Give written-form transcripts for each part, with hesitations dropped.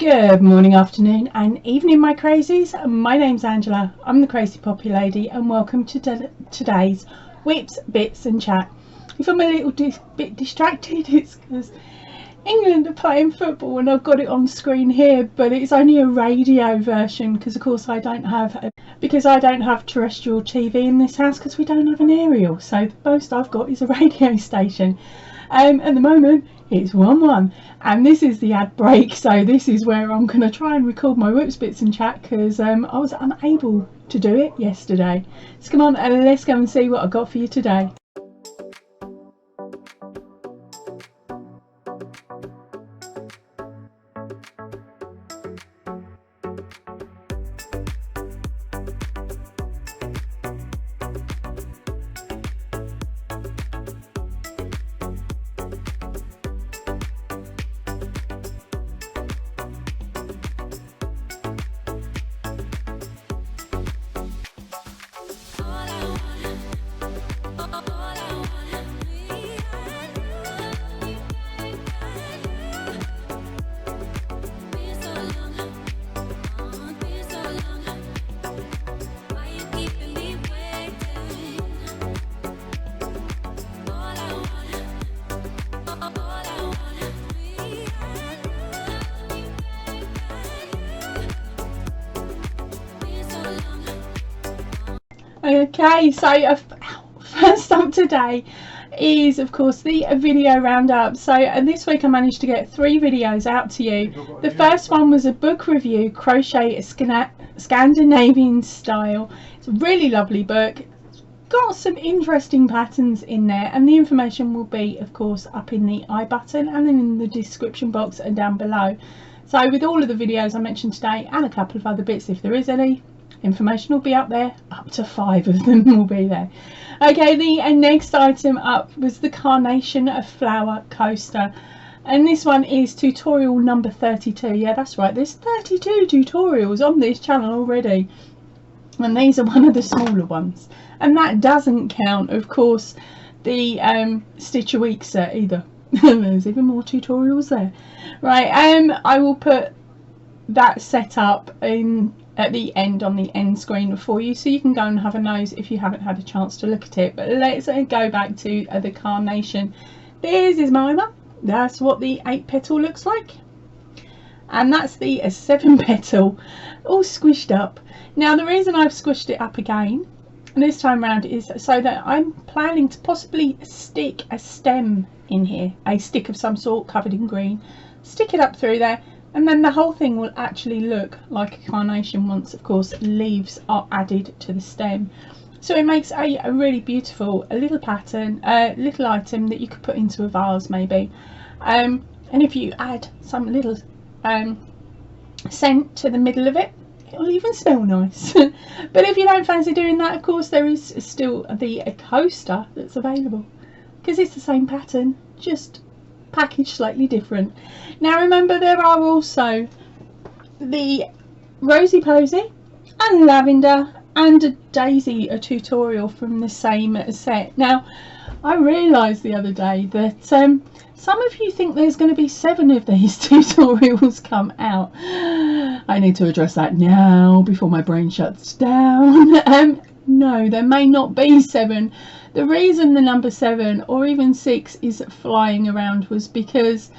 Good morning, afternoon and evening, my crazies. My name's Angela, I'm the Crazy Poppy Lady, and welcome to today's Whips, Bits and Chat. If I'm a little bit distracted, it's because England are playing football and I've got it on screen here, but it's only a radio version because of course I don't have terrestrial TV in this house because we don't have an aerial, so the most I've got is a radio station. At the moment it's 1-1 and this is the ad break, so this is where I'm going to try and record my Whips, Bits and Chat because I was unable to do it yesterday. So come on, let's go and see what I got for you today. Okay, so first up today is of course the video roundup. So this week I managed to get 3 videos out to you. The first one was a book review, Crochet Scandinavian Style. It's a really lovely book. It's got some interesting patterns in there, and the information will be of course up in the I button and then in the description box and down below. So with all of the videos I mentioned today and a couple of other bits if there is any, information will be up there. Up to 5 of them will be there. Okay, the next item up was the Carnation Flower Coaster, and this one is tutorial number 32. Yeah, that's right, there's 32 tutorials on this channel already, and these are one of the smaller ones, and that doesn't count of course the Stitch a Week set either. There's even more tutorials there. Right, I will put that set up in at the end on the end screen for you, so you can go and have a nose if you haven't had a chance to look at it. But let's go back to the Carnation. This is my one. That's what the 8 petal looks like, and that's the 7 petal all squished up. Now the reason I've squished it up again this time round is so that I'm planning to possibly stick a stem in here, a stick of some sort covered in green, stick it up through there, and then the whole thing will actually look like a carnation once of course leaves are added to the stem. So it makes a really beautiful little pattern, little item that you could put into a vase maybe, and if you add some little scent to the middle of it, it'll even smell nice. But if you don't fancy doing that, of course there is still the coaster that's available because it's the same pattern, just packaged slightly different. Now remember, there are also the Rosy Posy and Lavender and a Daisy, a tutorial from the same set. Now I realised the other day that some of you think there's going to be 7 of these tutorials come out. I need to address that now before my brain shuts down. No, there may not be 7. The reason the number 7 or even 6 is flying around was because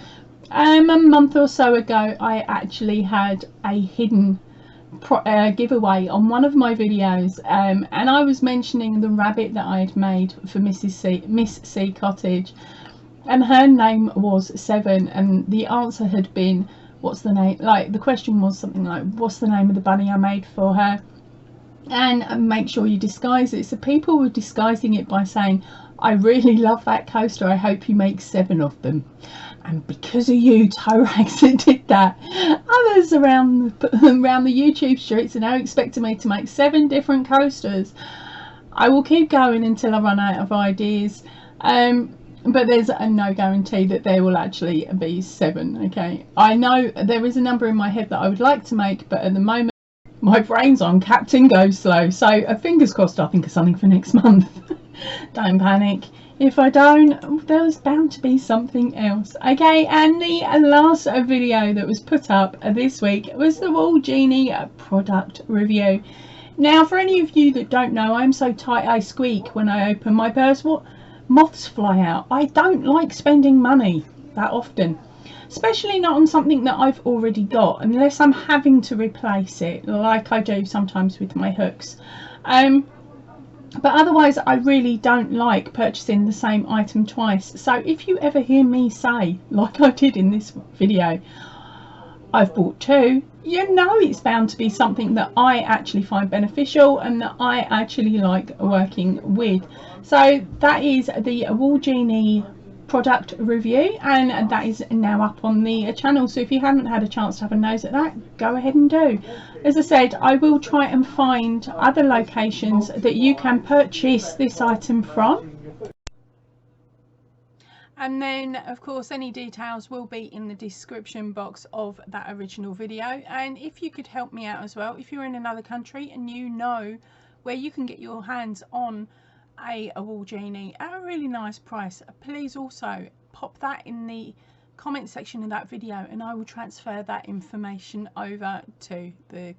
a month or so ago I actually had a hidden giveaway on one of my videos, and I was mentioning the rabbit that I had made for Miss C Cottage, and her name was 7, and the answer had been, what's the name, like the question was something like, what's the name of the bunny I made for her, and make sure you disguise it. So people were disguising it by saying, I really love that coaster, I hope you make 7 of them. And because of you, toe rags that did that, others around the YouTube streets are now expecting me to make 7 different coasters. I will keep going until I run out of ideas, but there's no guarantee that there will actually be 7. Okay, I know there is a number in my head that I would like to make, but at the moment my brain's on Captain Go Slow, so fingers crossed I'll think of something for next month. Don't panic. If I don't, there was bound to be something else. Okay, and the last video that was put up this week was the Wool Genie product review. Now, for any of you that don't know, I'm so tight I squeak when I open my purse. What moths fly out. I don't like spending money that often, especially not on something that I've already got, unless I'm having to replace it, like I do sometimes with my hooks. But otherwise I really don't like purchasing the same item twice. So if you ever hear me say, like I did in this video, I've bought two, you know it's bound to be something that I actually find beneficial and that I actually like working with. So that is the Wool Genie product review, and that is now up on the channel. So if you haven't had a chance to have a nose at that, go ahead and do. As I said, I will try and find other locations that you can purchase this item from. And then, of course, any details will be in the description box of that original video. And if you could help me out as well, if you're in another country and you know where you can get your hands on a Wool Genie at a really nice price, please also pop that in the comment section of that video and I will transfer that information over to the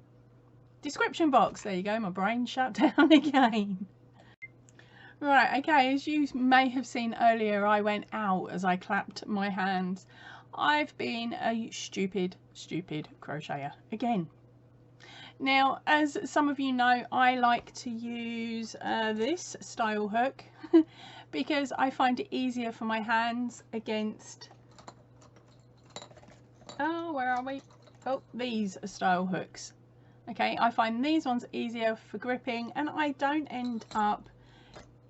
description box. There you go, my brain shut down again. Right, okay, as you may have seen earlier, I went out as I clapped my hands. I've been a stupid crocheter again. Now, as some of you know, I like to use this style hook because I find it easier for my hands against, where are we? Oh, these style hooks. Okay, I find these ones easier for gripping and I don't end up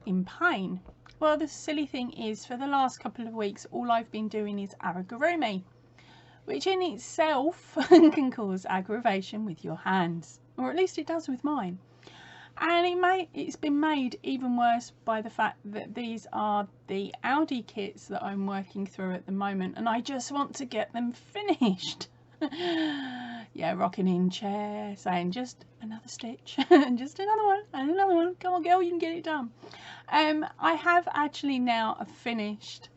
in pain. Well, the silly thing is, for the last couple of weeks, all I've been doing is amigurumi, which in itself can cause aggravation with your hands, or at least it does with mine. And it's been made even worse by the fact that these are the Audi kits that I'm working through at the moment, and I just want to get them finished. Yeah, rocking in chair, saying just another stitch, and just another one, and another one. Come on, girl, you can get it done. I have actually now finished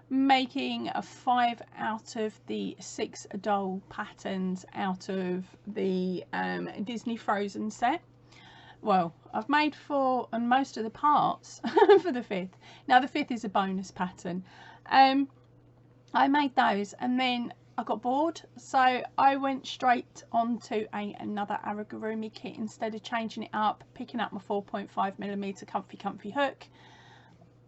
making 5 out of the 6 doll patterns out of the Disney Frozen set. Well, I've made 4 and most of the parts for the 5th. Now the 5th is a bonus pattern. I made those and then I got bored, so I went straight onto another amigurumi kit instead of changing it up, picking up my 4.5mm comfy hook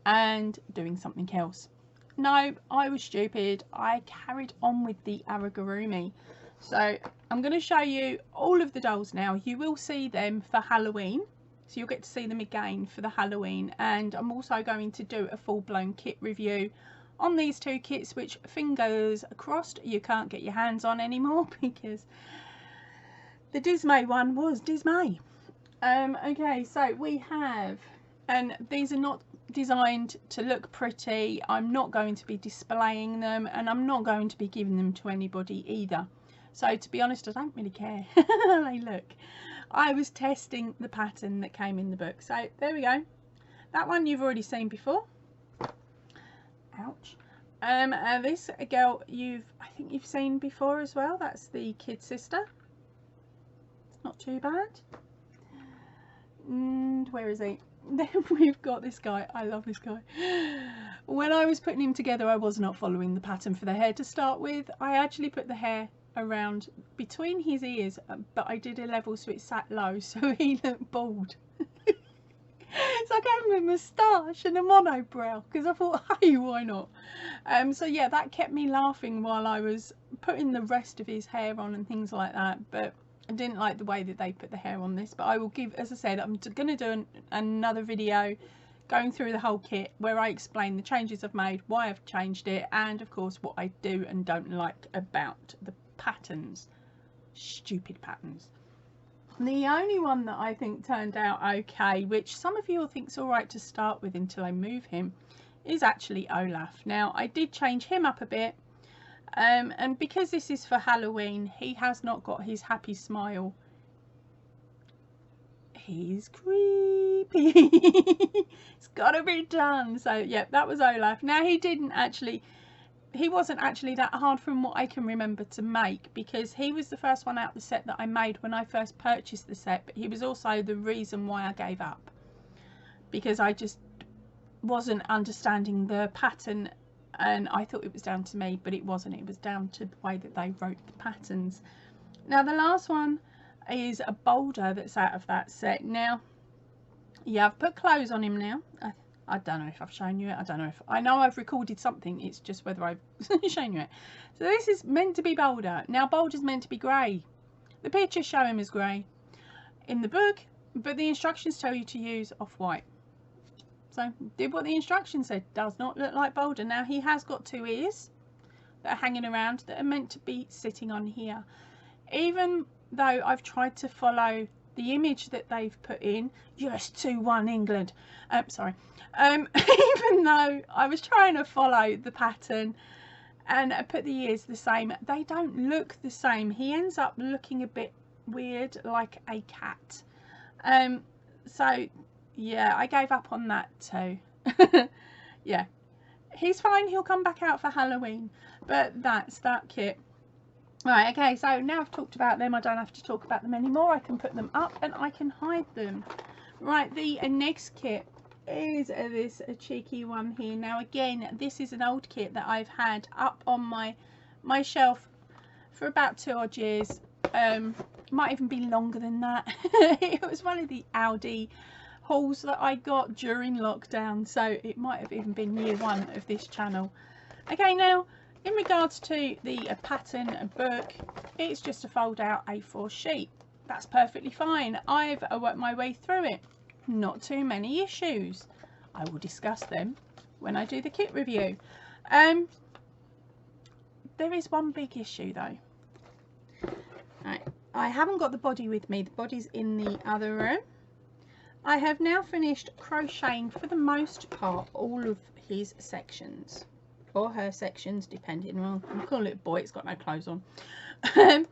and doing something else. No, I was stupid. I carried on with the amigurumi. So I'm going to show you all of the dolls now. You will see them for Halloween, so you'll get to see them again for the Halloween, and I'm also going to do a full-blown kit review on these 2 kits, which fingers crossed you can't get your hands on anymore because the Dismay one was Dismay. Okay, so we have, and these are not designed to look pretty. I'm not going to be displaying them and I'm not going to be giving them to anybody either. So to be honest, I don't really care how they look. I was testing the pattern that came in the book. So there we go. That one you've already seen before. Ouch. This girl I think you've seen before as well. That's the kid sister. It's not too bad. And where is he? Then we've got this guy. I love this guy. When I was putting him together, I was not following the pattern for the hair to start with. I actually put the hair around between his ears, but I did a level so it sat low, so he looked bald. So I gave him a moustache and a monobrow because I thought, hey, why not? So yeah, that kept me laughing while I was putting the rest of his hair on and things like that. But I didn't like the way that they put the hair on this. But I will give, as I said, I'm going to do another video going through the whole kit where I explain the changes I've made, why I've changed it, and of course what I do and don't like about the patterns. Stupid patterns. The only one that I think turned out okay, which some of you will think's all right to start with until I move him, is actually Olaf. Now I did change him up a bit, and because this is for Halloween, he has not got his happy smile. he's creepy. It's got to be done. So yeah, that was Olaf. Now he wasn't actually that hard from what I can remember to make, because he was the first one out the set that I made when I first purchased the set, but he was also the reason why I gave up, because I just wasn't understanding the pattern, and I thought it was down to me, but it wasn't. It was down to the way that they wrote the patterns. Now the last one is a boulder that's out of that set. Now yeah, I've put clothes on him now. I don't know if I've shown you it. I don't know if I know I've recorded something. It's just whether I've shown you it. So this is meant to be Boulder. Now Boulder's meant to be grey. The pictures show him as grey in the book, but the instructions tell you to use off-white. So did what the instructions said. Does not look like Boulder. Now he has got two ears that are hanging around that are meant to be sitting on here. Even though I've tried to follow the image that they've put in, yes, 2-1 England, sorry, even though I was trying to follow the pattern and put the ears the same, they don't look the same. He ends up looking a bit weird, like a cat. So yeah, I gave up on that too. Yeah, he's fine, he'll come back out for Halloween, but that's that kit. Right, okay, so now I've talked about them, I don't have to talk about them anymore. I can put them up and I can hide them. Right, the next kit is this cheeky one here. Now again, this is an old kit that I've had up on my shelf for about 2 odd years. Might even be longer than that. It was one of the Aldi hauls that I got during lockdown, so it might have even been year 1 of this channel. Okay, now in regards to the pattern book, it's just a fold out A4 sheet. That's perfectly fine. I've worked my way through it. Not too many issues. I will discuss them when I do the kit review. There is one big issue though. Right, I haven't got the body with me. The body's in the other room. I have now finished crocheting for the most part all of his sections, or her sections, depending on, I'm calling it boy, it's got no clothes on. I've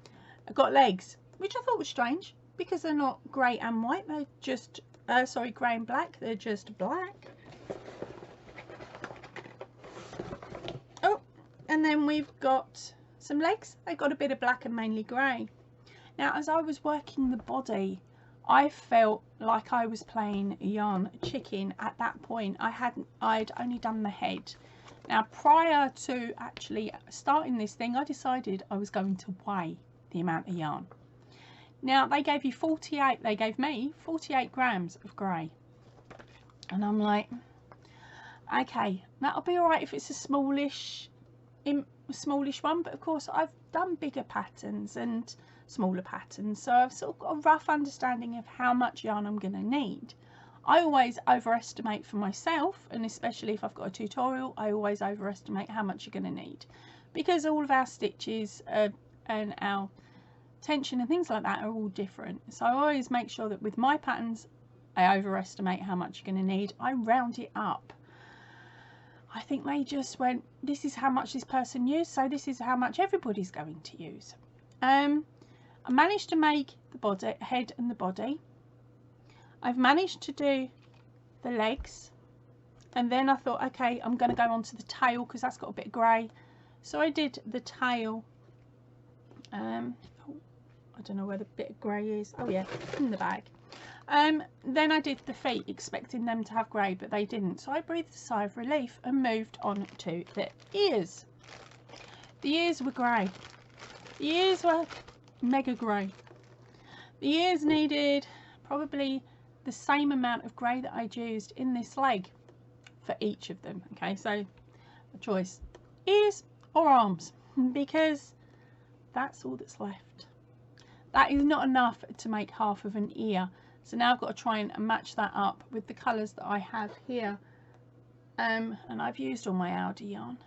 got legs, which I thought was strange because they're not grey and white, they're just sorry, grey and black, they're just black. Oh, and then we've got some legs, they've got a bit of black and mainly grey. Now as I was working the body, I felt like I was playing yarn chicken at that point. I'd only done the head. Now prior to actually starting this thing, I decided I was going to weigh the amount of yarn. Now they gave you 48, they gave me 48 grams of grey. And I'm like, okay, that'll be all right if it's a smallish one, but of course I've done bigger patterns and smaller patterns, so I've sort of got a rough understanding of how much yarn I'm going to need. I always overestimate for myself, and especially if I've got a tutorial, I always overestimate how much you're going to need, because all of our stitches and our tension and things like that are all different. So I always make sure that with my patterns I overestimate how much you're going to need. I round it up. I think they just went, this is how much this person used, so this is how much everybody's going to use. I managed to make the body, head and the body. I've managed to do the legs, and then I thought, okay, I'm going to go on to the tail because that's got a bit of grey. So I did the tail. I don't know where the bit of grey is. Oh yeah, in the bag. Then I did the feet, expecting them to have grey, but they didn't. So I breathed a sigh of relief and moved on to the ears. The ears were grey. The ears were mega grey. The ears needed probably the same amount of grey that I'd used in this leg for each of them. Okay, so a choice, ears or arms, because that's all that's left. That is not enough to make half of an ear. So now I've got to try and match that up with the colours that I have here. And I've used all my Aldi yarn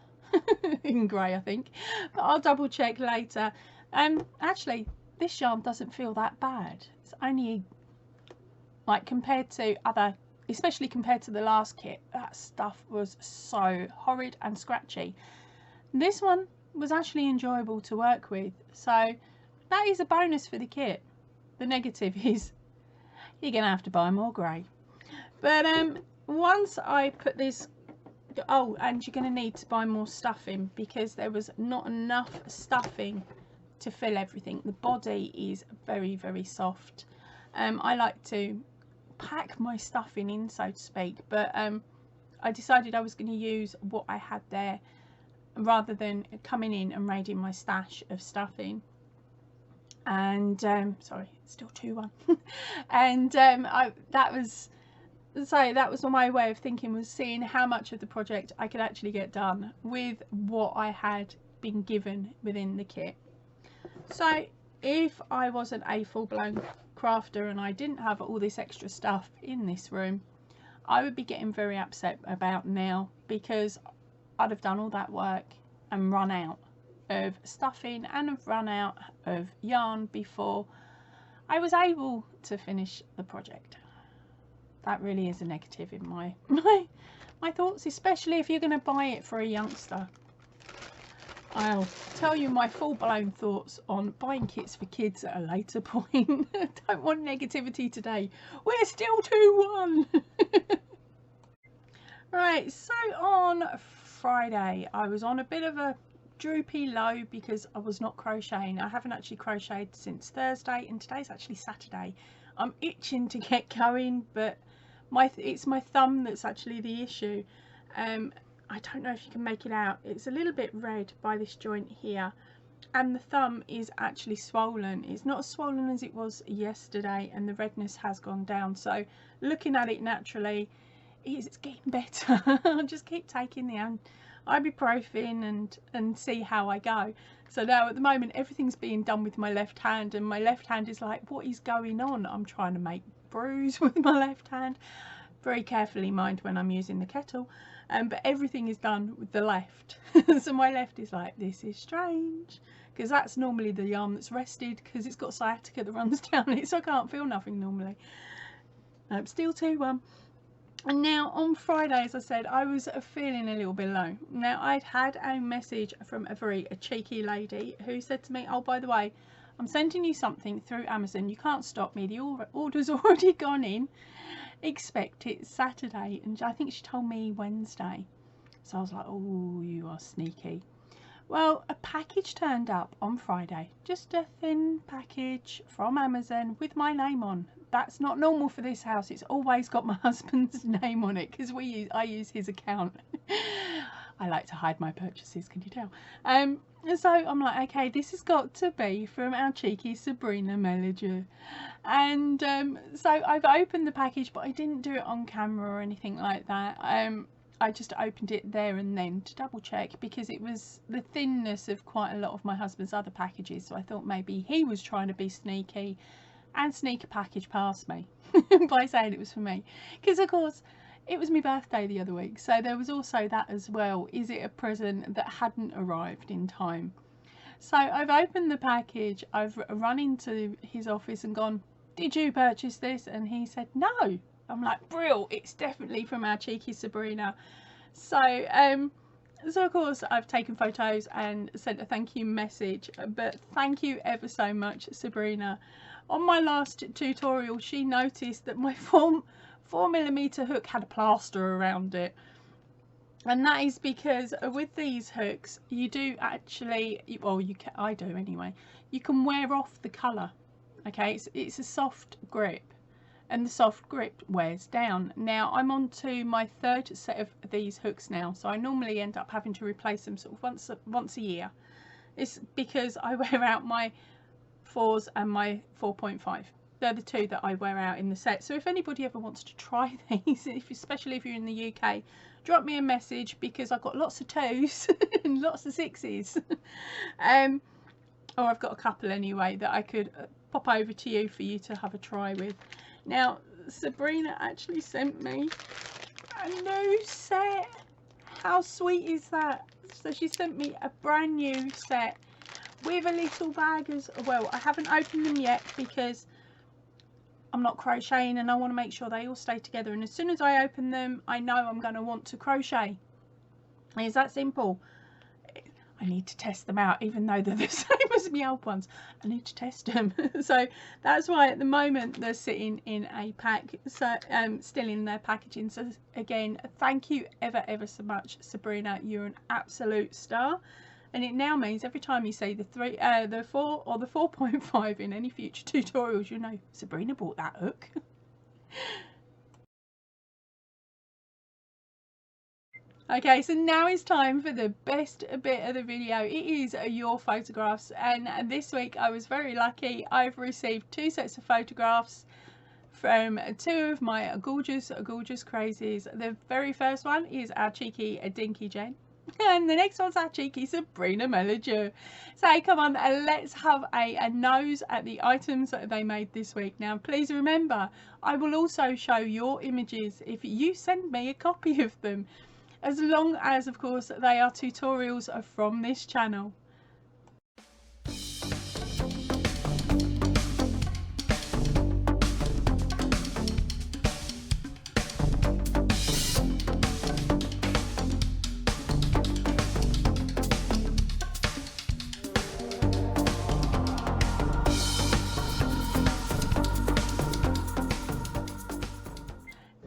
in grey, I think, but I'll double check later. Actually, this yarn doesn't feel that bad. It's only, like, compared to other, especially compared to the last kit, that stuff was so horrid and scratchy. This one was actually enjoyable to work with, so that is a bonus for the kit. The negative is you're gonna have to buy more grey. But once I put this, oh, and you're gonna need to buy more stuffing because there was not enough stuffing to fill everything. The body is very, very soft. I like to pack my stuffing in, so to speak, but I decided I was going to use what I had there rather than coming in and raiding my stash of stuffing. And sorry, it's still 2-1. And that was my way of thinking, was seeing how much of the project I could actually get done with what I had been given within the kit. So if I wasn't a full-blown crafter and I didn't have all this extra stuff in this room, I would be getting very upset about now, because I'd have done all that work and run out of stuffing and have run out of yarn before I was able to finish the project. That really is a negative in my thoughts, especially if you're going to buy it for a youngster. I'll tell you my full-blown thoughts on buying kits for kids at a later point. Don't want negativity today. We're still 2-1. Right, so on Friday I was on a bit of a droopy low because I was not crocheting. I haven't actually crocheted since Thursday, and today's actually Saturday. I'm itching to get going, but it's my thumb that's actually the issue. I don't know if you can make it out. It's a little bit red by this joint here, and the thumb is actually swollen. It's not as swollen as it was yesterday, and the redness has gone down. So looking at it naturally, it's getting better. I'll just keep taking the ibuprofen and see how I go. So now at the moment everything's being done with my left hand, and my left hand is like, what is going on? I'm trying to make brews with my left hand. Very carefully, mind, when I'm using the kettle. But everything is done with the left. So my left is like, this is strange, because that's normally the arm that's rested, because it's got sciatica that runs down it, so I can't feel nothing normally. Still 2-1. And now on Friday, as I said, I was feeling a little bit low. Now I'd had a message from a cheeky lady who said to me, oh, by the way, I'm sending you something through Amazon. You can't stop me. The order's already gone in. Expect it Saturday. And I think she told me Wednesday. So I was like, oh, you are sneaky. Well, a package turned up on Friday. Just a thin package from Amazon with my name on. That's not normal for this house. It's always got my husband's name on it because I use his account. I like to hide my purchases, can you tell? So I'm like, okay, this has got to be from our cheeky Sabrina Melliger. And so I've opened the package, but I didn't do it on camera or anything like that. I just opened it there and then to double check, because it was the thinness of quite a lot of my husband's other packages. So I thought maybe he was trying to be sneaky and sneak a package past me by saying it was for me, because of course it was my birthday the other week, so there was also that as well. Is it a present that hadn't arrived in time? So I've opened the package, I've run into his office and gone, did you purchase this? And he said no. I'm like, brill, it's definitely from our cheeky Sabrina. So so of course I've taken photos and sent a thank you message, but thank you ever so much, Sabrina. On my last tutorial, she noticed that my 4mm hook had a plaster around it, and that is because with these hooks you do actually, well, I do anyway, you can wear off the colour. Okay, it's a soft grip, and the soft grip wears down. Now I'm on to my 3rd set of these hooks now, so I normally end up having to replace them sort of once a year. It's because I wear out my 4s and my 4.5. They're the 2 that I wear out in the set. So if anybody ever wants to try these, especially if you're in the UK, drop me a message, because I've got lots of 2s and lots of 6s. Or I've got a couple anyway that I could pop over to you for you to have a try with. Now Sabrina actually sent me a new set. How sweet is that? So she sent me a brand new set with a little bag as well. I haven't opened them yet because I'm not crocheting and I want to make sure they all stay together, and as soon as I open them I know I'm going to want to crochet. It's that simple. I need to test them out, even though they're the same as my old ones. I need to test them. So that's why at the moment they're sitting in a pack, so still in their packaging. So again, thank you ever so much, Sabrina. You're an absolute star. And it now means every time you say the 4 or the 4.5 in any future tutorials, you know Sabrina bought that hook. Okay, so now it's time for the best bit of the video. It is your photographs, and this week I was very lucky. I've received 2 sets of photographs from 2 of my gorgeous crazies. The very first one is our cheeky Dinky Jen, and the next one's our cheeky Sabrina Mellinger. So come on, let's have a nose at the items that they made this week. Now please remember, I will also show your images if you send me a copy of them, as long as of course they are tutorials from this channel.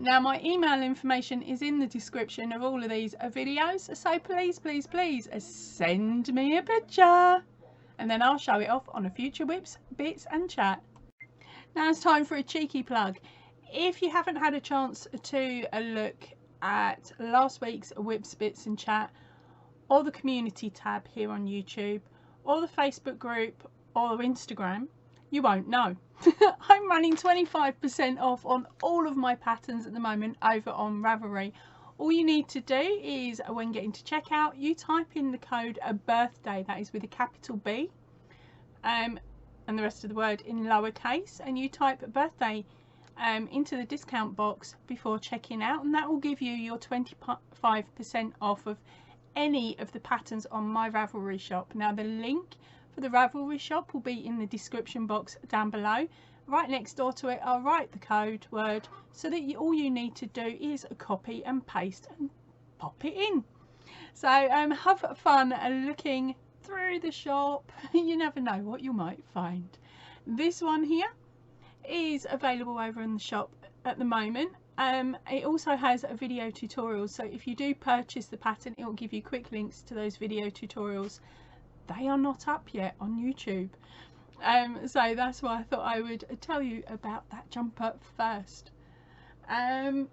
Now my email information is in the description of all of these videos, so please send me a picture and then I'll show it off on a future Whips, Bits and Chat. Now it's time for a cheeky plug. If you haven't had a chance to look at last week's Whips, Bits and Chat, or the community tab here on YouTube, or the Facebook group, or Instagram, you won't know. I'm running 25% off on all of my patterns at the moment over on Ravelry. All you need to do is, when getting to checkout, you type in the code birthday, that is with a capital B, and the rest of the word in lowercase, and you type birthday into the discount box before checking out, and that will give you your 25% off of any of the patterns on my Ravelry shop. Now the link for the Ravelry shop will be in the description box down below. Right next door to it I'll write the code word, so that all you need to do is copy and paste and pop it in. So have fun looking through the shop. You never know what you might find. This one here is available over in the shop at the moment. It also has a video tutorial, so if you do purchase the pattern, it will give you quick links to those video tutorials. They are not up yet on YouTube, so that's why I thought I would tell you about that jumper first. And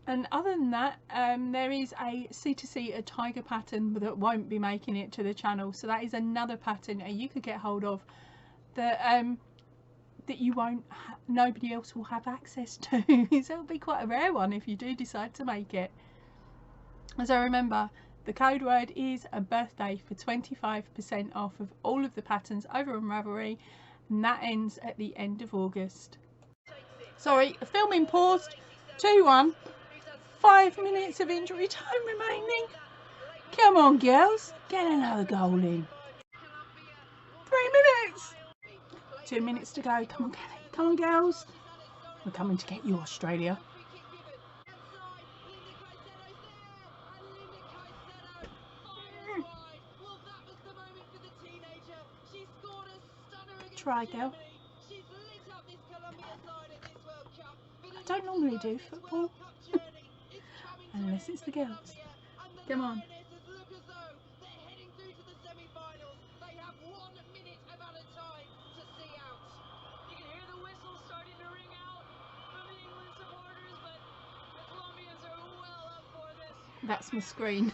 other than that, there is a C2C, a tiger pattern that won't be making it to the channel, so that is another pattern you could get hold of that that you won't nobody else will have access to. So it'll be quite a rare one if you do decide to make it. So remember, the code word is a birthday for 25% off of all of the patterns over on Ravelry, and that ends at the end of August. Sorry, filming paused. 2-1. 5 minutes of injury time remaining. Come on girls, get another goal in. 3 minutes. 2 minutes to go. Come on Kelly, come on girls. We're coming to get you, Australia. Try girl. I don't normally do football unless it's the girls. Come on. That's my screen.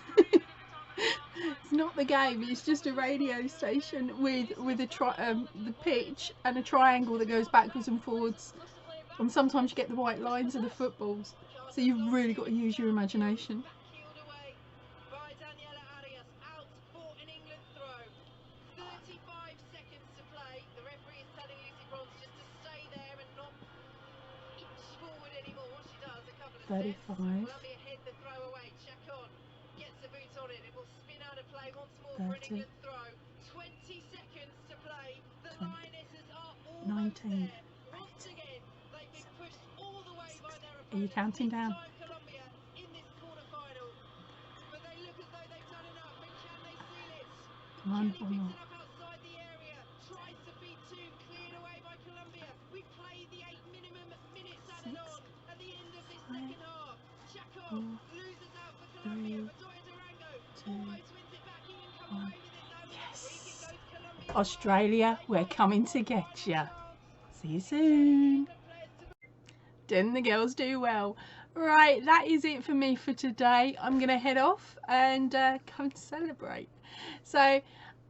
It's not the game, it's just a radio station with the pitch and a triangle that goes backwards and forwards, and sometimes you get the white lines of the footballs, so you've really got to use your imagination. $35. 30, 19, 18. Are you counting down? 5, on, one more. Yes. Australia, we're coming to get you. See you soon. Didn't the girls do well? Right, that is it for me for today. I'm going to head off and go and celebrate. So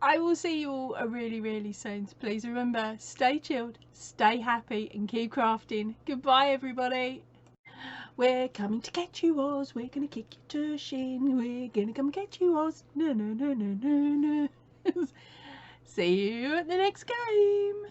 I will see you all really soon. So please remember, stay chilled, stay happy and keep crafting. Goodbye everybody. We're coming to get you, Oz. We're gonna kick you to shin. We're gonna come get you, Oz. No. See you at the next game.